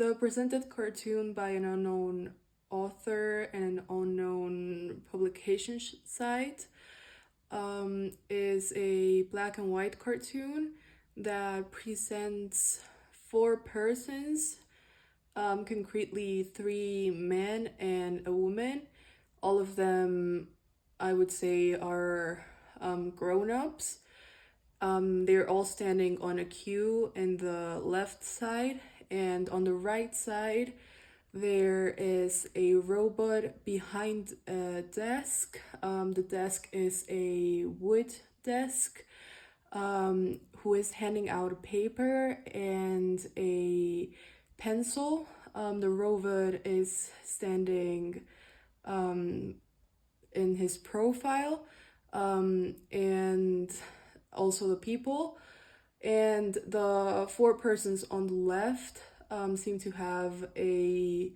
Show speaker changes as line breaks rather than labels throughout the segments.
the presented cartoon by an unknown author and an unknown publication site is a black and white cartoon that presents four persons, concretely three men and a woman. All of them, I would say, are grown-ups. They're all standing on a queue in the left side, and on the right side, there is a robot behind a desk. The desk is a wood desk, who is handing out a paper and a pencil. The robot is standing in his profile, and also the people. And the four persons on the left seem to have a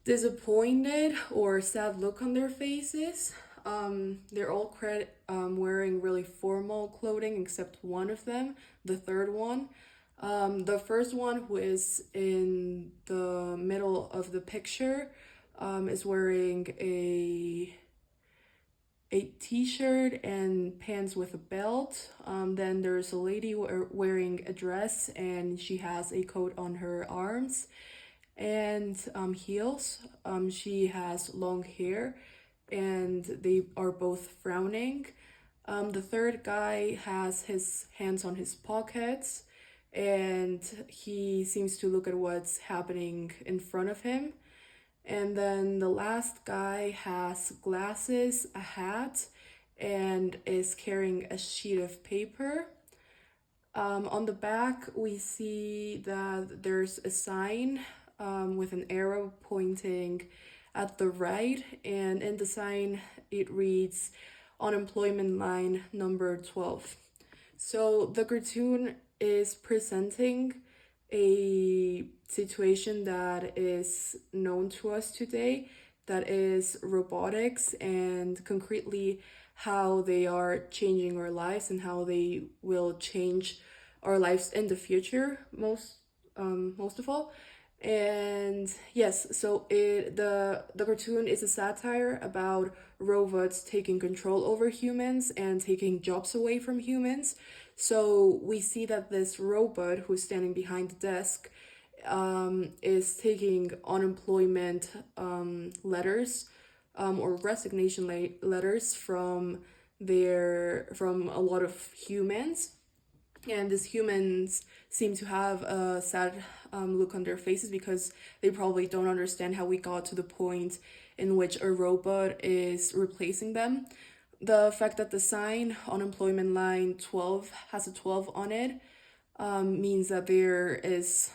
disappointed or sad look on their faces. They're all wearing really formal clothing except one of them, the third one. The first one, who is in the middle of the picture, is wearing a t-shirt and pants with a belt. Then there's a lady wearing a dress, and she has a coat on her arms and heels. She has long hair, and they are both frowning. The third guy has his hands on his pockets, and he seems to look at what's happening in front of him. And then the last guy has glasses, a hat, and is carrying a sheet of paper. On the back, we see that there's a sign with an arrow pointing at the right, and in the sign it reads unemployment line number 12. So the cartoon is presenting a situation that is known to us today, that is robotics, and concretely how they are changing our lives and how they will change our lives in the future, most of all. And yes, so the cartoon is a satire about robots taking control over humans and taking jobs away from humans. So we see that this robot who's standing behind the desk is taking unemployment letters or resignation letters from a lot of humans. And these humans seem to have a sad look on their faces because they probably don't understand how we got to the point in which a robot is replacing them. The fact that the sign unemployment line 12 has a 12 on it means that there is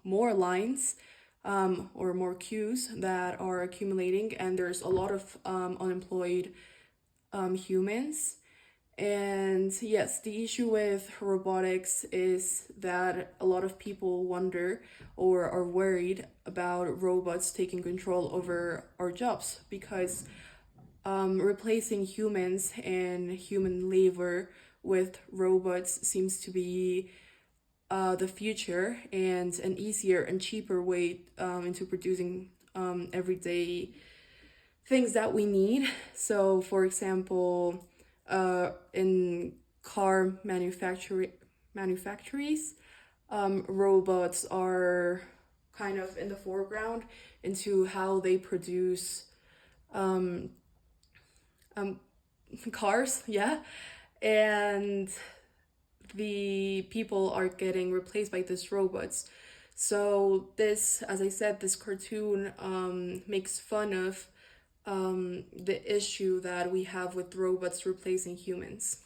more lines or more queues that are accumulating, and there's a lot of unemployed humans. And yes, the issue with robotics is that a lot of people wonder or are worried about robots taking control over our jobs, because replacing humans and human labor with robots seems to be the future and an easier and cheaper way into producing everyday things that we need. So, for example, in car manufactories, robots are kind of in the foreground into how they produce cars, yeah, and the people are getting replaced by these robots. So this, as I said, this cartoon makes fun of the issue that we have with robots replacing humans.